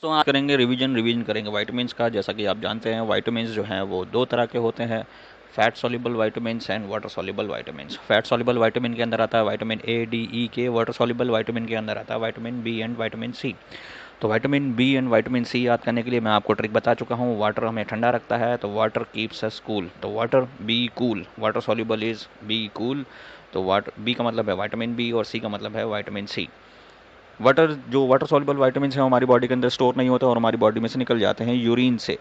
तो आज करेंगे रिवीजन करेंगे विटामिन्स का। जैसा कि आप जानते हैं विटामिन्स जो हैं वो दो तरह के होते हैं, fat soluble vitamins and water soluble vitamins. Fat soluble vitamin के अंदर आता है विटामिन ए, डी, ई, के। वाटर सॉल्युबल विटामिन के अंदर आता है vitamin B and vitamin C. तो vitamin B and vitamin C याद करने के लिए मैं आपको ट्रिक बता चुका हूँ। वाटर हमें ठंडा रखता है, तो वाटर कीप्स अस कूल, तो water be cool, water soluble is be cool. तो वाटर बी का मतलब है विटामिन बी और सी का मतलब है vitamin C. Water soluble vitamin है हमारी बॉडी के अंदर स्टोर नहीं होते और हमारी बॉडी में से निकल जाते हैं यूरिन से।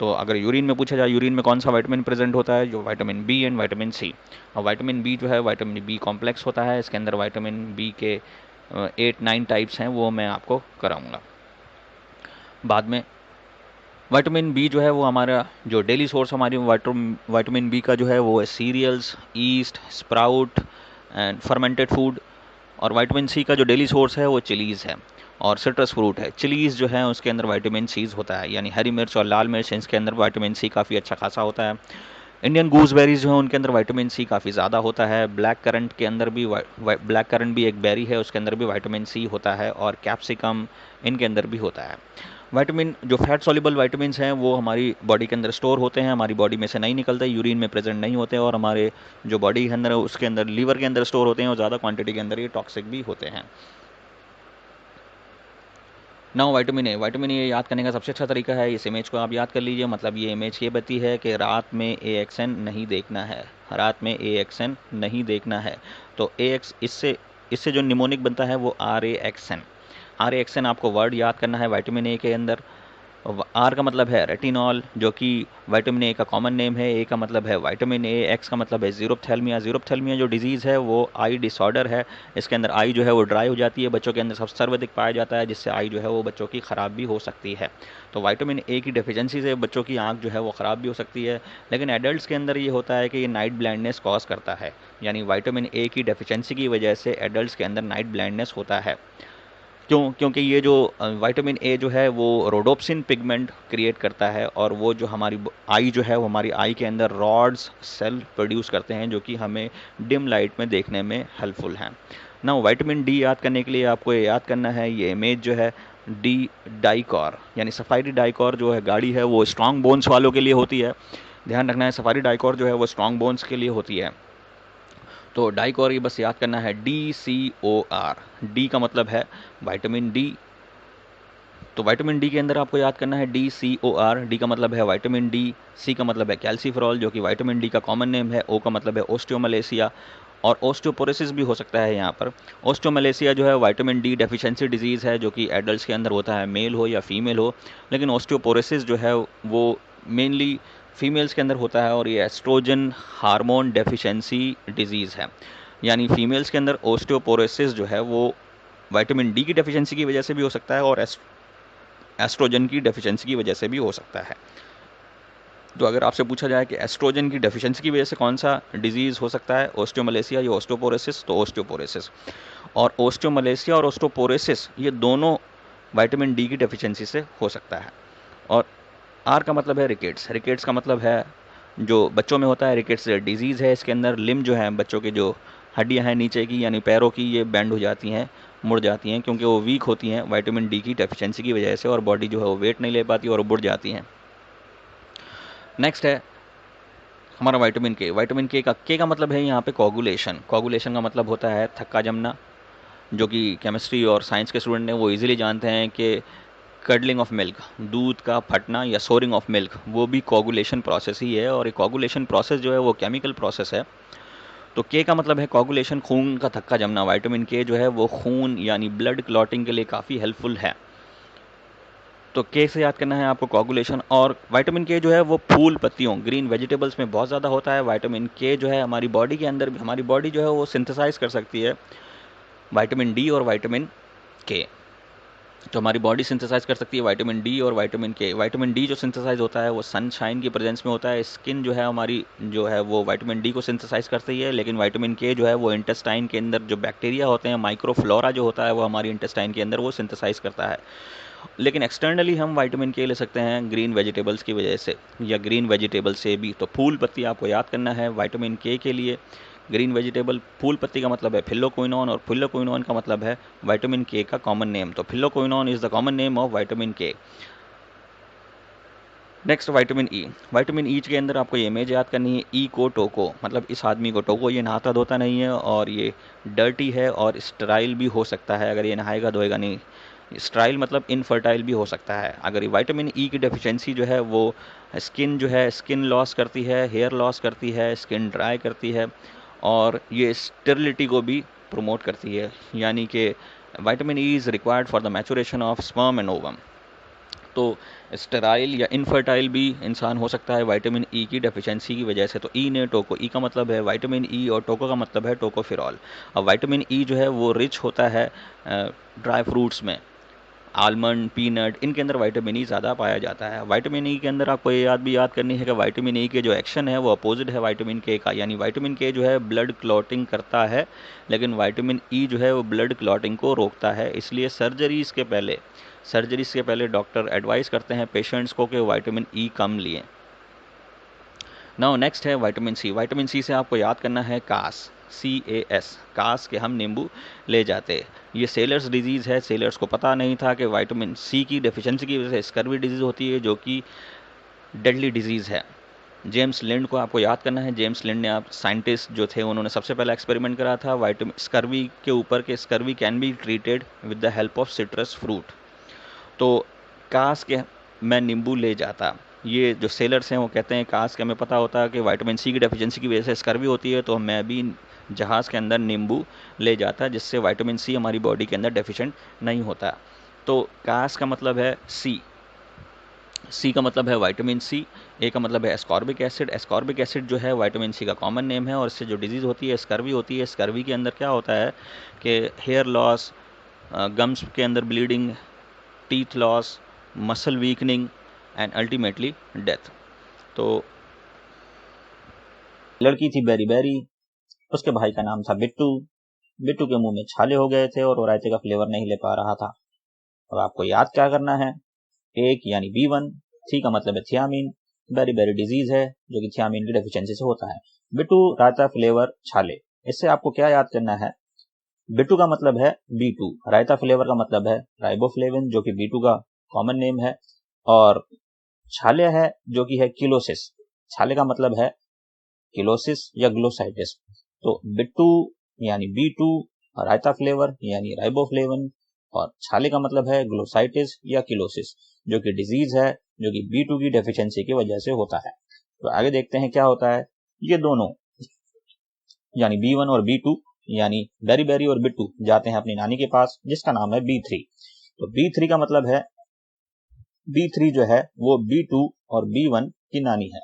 तो अगर यूरिन में पूछा जाए यूरिन में कौन सा विटामिन प्रेजेंट होता है, जो vitamin B and vitamin C. और विटामिन बी जो है विटामिन बी कॉम्प्लेक्स होता है, इसके अंदर विटामिन बी के 8-9 टाइप्स हैं, वो मैं आपको कराऊंगा बाद में। विटामिन बी जो है वो हमारा जो डेली सोर्स हमारी विटामिन बी का जो है वो है cereals, yeast, sprout and fermented food. और विटामिन सी का जो डेली सोर्स है वो चिलीज़ है और सिट्रस फ्रूट है। चिलीज़ जो है उसके अंदर विटामिन सी होता है, यानी हरी मिर्च और लाल मिर्च, इसके अंदर विटामिन सी काफ़ी अच्छा खासा होता है। इंडियन गूसबेरीज जो है उनके अंदर विटामिन सी काफ़ी ज़्यादा होता है। ब्लैक करंट के अंदर भी ब्लैक करंट भी एक बेरी है, उसके अंदर भी विटामिन सी होता है। और कैप्सिकम, इनके अंदर भी होता है। विटामिन जो फैट सॉल्युबल विटामिन्स हैं वो हमारी बॉडी के अंदर स्टोर होते हैं, हमारी बॉडी में से नहीं निकलते, यूरिन में प्रेजेंट नहीं होते और हमारे जो बॉडी के अंदर है उसके अंदर लीवर के अंदर स्टोर होते हैं और ज़्यादा क्वांटिटी के अंदर ये टॉक्सिक भी होते हैं। नाउ विटामिन ए याद करने का सबसे अच्छा तरीका है, इस इमेज को आप याद कर लीजिए। मतलब ये इमेज ये बताती है कि रात में ए एक्सन नहीं देखना है, रात में ए एक्सन नहीं देखना है। तो ए एक्स इससे इससे जो निमोनिक बनता है वो आर ए एक्सन। आर ए एक्सन आपको वर्ड याद करना है विटामिन ए के अंदर। आर का मतलब है रेटिनॉल, जो कि विटामिन ए का कॉमन नेम है। ए का मतलब है विटामिन ए, एक्स का मतलब है जीरोप्थेल्मिया। जीरोप्थेल्मिया जो डिजीज़ है वो आई डिसऑर्डर है, इसके अंदर आई जो है वो ड्राई हो जाती है, बच्चों के अंदर सबसे सर्वाधिक पाया जाता है, जिससे आई जो है वो बच्चों की ख़राब भी हो सकती है। तो विटामिन ए की डेफिशिएंसी से बच्चों की आँख जो है वो ख़राब भी हो सकती है। लेकिन एडल्ट्स के अंदर ये होता है कि ये नाइट ब्लाइंडनेस कॉज करता है, यानी विटामिन ए की डेफिशिएंसी की वजह से एडल्ट्स के अंदर नाइट ब्लाइंडनेस होता है। क्योंकि ये जो विटामिन ए जो है वो रोडोप्सिन पिगमेंट क्रिएट करता है और वो जो हमारी आई जो है वो हमारी आई के अंदर रॉड्स सेल प्रोड्यूस करते हैं, जो कि हमें डिम लाइट में देखने में हेल्पफुल हैं। ना विटामिन डी याद करने के लिए आपको ये याद करना है, ये इमेज जो है डी डाइकॉर, यानी सफारी डाइकॉर जो है गाड़ी है वो स्ट्रॉन्ग बोन्स वालों के लिए होती है। ध्यान रखना है, सफारी डाइकॉर जो है वो स्ट्रॉन्ग बोन्स के लिए होती है। तो डाइकॉर ये बस याद करना है, DCOR। डी का मतलब है विटामिन डी। तो विटामिन डी के अंदर आपको याद करना है DCOR। डी का मतलब है विटामिन डी, सी का मतलब है कैल्सीफेरॉल, जो कि विटामिन डी का कॉमन नेम है। ओ का मतलब है ओस्टियोमलेशिया और ओस्टियोपोरोसिस भी हो सकता है यहाँ पर। ओस्टियोमलेशिया जो है विटामिन डी डेफिशिएंसी डिजीज़ है, जो कि एडल्ट्स के अंदर होता है, मेल हो या फीमेल हो। लेकिन ओस्टियोपोरोसिस जो है वो मेनली फीमेल्स के अंदर होता है और ये एस्ट्रोजन हार्मोन डेफिशिएंसी डिजीज़ है। यानी फीमेल्स के अंदर ओस्टियोपोरोसिस जो है वो विटामिन डी की डेफिशिएंसी की वजह से भी हो सकता है और एस्ट्रोजन की डेफिशिएंसी की वजह से भी हो सकता है। तो अगर आपसे पूछा जाए कि एस्ट्रोजन की डेफिशिएंसी की वजह से कौन सा डिजीज़ हो सकता है, ओस्टियोमलेशिया या ओस्टियोपोरोसिस, तो ओस्टियोपोरोसिस। और ओस्टियोमलेशिया और ओस्टियोपोरोसिस ये दोनों विटामिन डी की डेफिशिएंसी से हो सकता है। और आर का मतलब है रिकेट्स। रिकेट्स का मतलब है जो बच्चों में होता है, रिकेट्स डिजीज़ है। इसके अंदर लिम्ब जो है बच्चों के जो हड्डियां हैं नीचे की यानी पैरों की, ये बैंड हो जाती हैं, मुड़ जाती हैं, क्योंकि वो वीक होती हैं विटामिन डी की डेफिशिएंसी की वजह से और बॉडी जो है वो वेट नहीं ले पाती और बुढ़ जाती हैं। नेक्स्ट है हमारा विटामिन के। विटामिन के का मतलब है यहाँ पे कोगुलेशन। कोगुलेशन का मतलब होता है थक्का जमना, जो कि केमिस्ट्री और साइंस के स्टूडेंट ने वो इजीली जानते हैं कि कडलिंग ऑफ मिल्क, दूध का फटना या सोरिंग ऑफ मिल्क, वो भी कोगुलेशन प्रोसेस ही है। और ये कोगुलेशन प्रोसेस जो है वो केमिकल प्रोसेस है। तो के का मतलब है कोगुलेशन, खून का थक्का जमना। विटामिन के जो है वो खून यानी ब्लड क्लॉटिंग के लिए काफ़ी हेल्पफुल है। तो के से याद करना है आपको कोगुलेशन। और विटामिन के जो है वो फूल पत्तियों, ग्रीन वेजिटेबल्स में बहुत ज़्यादा होता है। विटामिन के जो है हमारी बॉडी के अंदर भी, हमारी बॉडी जो है वो सिंथेसाइज कर सकती है विटामिन डी और विटामिन के। तो हमारी बॉडी सिंथेसाइज कर सकती है विटामिन डी और विटामिन के। विटामिन डी जो सिंथेसाइज होता है वो सनशाइन की प्रेजेंस में होता है। स्किन जो है हमारी जो है वो विटामिन डी को सिंथेसाइज करती है। लेकिन विटामिन के जो है वो इंटेस्टाइन के अंदर जो बैक्टीरिया होते हैं, माइक्रोफ्लोरा जो होता है वो हमारी इंटेस्टाइन के अंदर वो सिंथेसाइज करता है। लेकिन एक्सटर्नली हम विटामिन के ले सकते हैं ग्रीन वेजिटेबल्स की वजह से या ग्रीन वेजिटेबल से भी। तो फूल पत्ती आपको याद करना है विटामिन के लिए। ग्रीन वेजिटेबल, फूल पत्ती का मतलब है फिल्लोक्विनोन, और फिल्लोक्विनोन का मतलब है विटामिन के का कॉमन नेम। तो phylloquinone is the common name of vitamin K. Next vitamin E. Vitamin E के अंदर आपको ये इमेज याद करनी है, ई को टोको, मतलब इस आदमी को टोको, ये नहाता धोता नहीं है और ये डर्टी है और स्टराइल भी हो सकता है अगर ये नहाएगा धोएगा नहीं। स्टराइल मतलब इनफर्टाइल भी हो सकता है। अगर ये विटामिन ई की डेफिशिएंसी जो है वो स्किन जो है, स्किन लॉस करती है, हेयर लॉस करती है, स्किन ड्राई करती है, और ये स्टेरिलिटी को भी प्रमोट करती है। यानी कि vitamin E is required for the maturation of sperm and ovum. तो स्टेराइल या इनफर्टाइल भी इंसान हो सकता है विटामिन ई की डेफिशिएंसी की वजह से। तो ई ने टोको, ई का मतलब है विटामिन ई और टोको का मतलब है टोकोफेरॉल। अब विटामिन ई जो है वो रिच होता है ड्राई फ्रूट्स में, आलमंड, पीनट, इनके अंदर विटामिन ई ज़्यादा पाया जाता है। विटामिन ई के अंदर आपको ये याद करनी है कि विटामिन ई के जो एक्शन है वो अपोजिट है विटामिन के का। यानी विटामिन के जो है ब्लड क्लॉटिंग करता है, लेकिन विटामिन ई जो है वो ब्लड क्लॉटिंग को रोकता है। इसलिए सर्जरीज़ के पहले डॉक्टर एडवाइस करते हैं पेशेंट्स को कि विटामिन ई कम लिए। नाउ नेक्स्ट है विटामिन सी। विटामिन सी से आपको याद करना है कास, CAS, कास के हम नींबू ले जाते। ये सेलर्स डिजीज़ है। सेलर्स को पता नहीं था कि विटामिन सी की डेफिशिएंसी की वजह से स्कर्वी डिजीज़ होती है, जो कि डेडली डिजीज़ है। जेम्स लिंड को आपको याद करना है। जेम्स लिंड ने, आप साइंटिस्ट जो थे, उन्होंने सबसे पहला एक्सपेरिमेंट करा था विटामिन स्कर्वी के ऊपर कि scurvy can be treated with the help of citrus fruit. तो काश के मैं नींबू ले जाता। ये जो सेलर्स हैं वो कहते हैं काश के हमें पता होता कि विटामिन सी की डेफिशिएंसी की वजह से स्कर्वी होती है, तो मैं भी जहाज़ के अंदर नींबू ले जाता, जिससे विटामिन सी हमारी बॉडी के अंदर डेफिशिएंट नहीं होता। तो काश का मतलब है सी का मतलब है विटामिन सी, ए का मतलब है एस्कॉर्बिक एसिड। एस्कॉर्बिक एसिड जो है विटामिन सी का कॉमन नेम है, और इससे जो डिजीज़ होती है स्कर्वी होती है। स्कर्वी के अंदर क्या होता है कि हेयर लॉस, गम्स के अंदर bleeding, teeth loss, muscle weakening and ultimately death. तो लड़की थी बेरी बेरी, उसके भाई का नाम था बिट्टू। बिट्टू के मुंह में छाले हो गए थे और वो रायते का फ्लेवर नहीं ले पा रहा था। अब आपको याद क्या करना है, एक यानी B1, थी का मतलब है थियामीन। बेरी बेरी डिजीज है जो कि थियामीन की डेफिशिएंसी से होता है। बिट्टू रायता फ्लेवर छाले, इससे आपको क्या याद करना है, बिट्टू का मतलब है B2, रायता फ्लेवर का मतलब है राइबोफ्लेविन जो कि B2 का कॉमन नेम है, और छाले है जो कि है किलोसिस। छाले का मतलब है किलोसिस या ग्लोसाइटिस। तो बिट्टू यानी B2, रायता फ्लेवर यानी राइबोफ्लेविन, और छाले का मतलब है ग्लोसाइटिस या किलोसिस, जो कि डिजीज है जो कि B2 की डेफिशिएंसी की वजह से होता है। तो आगे देखते हैं क्या होता है। ये दोनों यानी B1 और B2 यानी बेरी बेरी और बिट्टू जाते हैं अपनी नानी के पास जिसका नाम है B3। तो B3 का मतलब है, B3 जो है वो B2 और B1 की नानी है,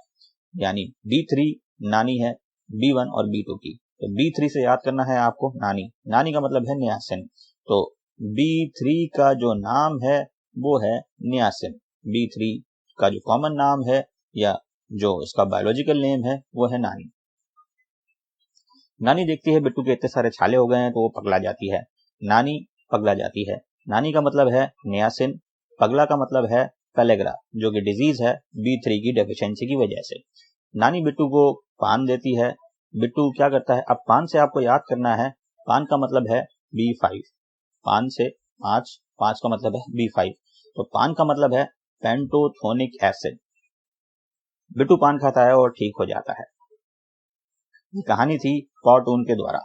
यानी B3 नानी है B1 और B2 की। तो B3 से याद करना है आपको नानी। नानी का मतलब है नियासिन। तो B3 का जो नाम है वो है नियासिन। B3 का जो कॉमन नाम है या जो इसका बायोलॉजिकल नेम है वो है नानी। नानी देखती है बिट्टू के इतने सारे छाले हो गए हैं तो वो पगला जाती है। नानी पगला जाती है। नानी का मतलब है नियासिन, पगला का मतलब है पेलेग्रा जो कि डिजीज है B3 की डेफिशिएंसी की वजह से। नानी बिट्टू को पान देती है। बिट्टू क्या करता है, अब पान से आपको याद करना है, पान का मतलब है B5, पान से 5, 5 का मतलब है B5। तो पान का मतलब है पेंटोथोनिक एसिड। बिट्टू पान खाता है और ठीक हो जाता है। ये कहानी थी कार्टून के द्वारा।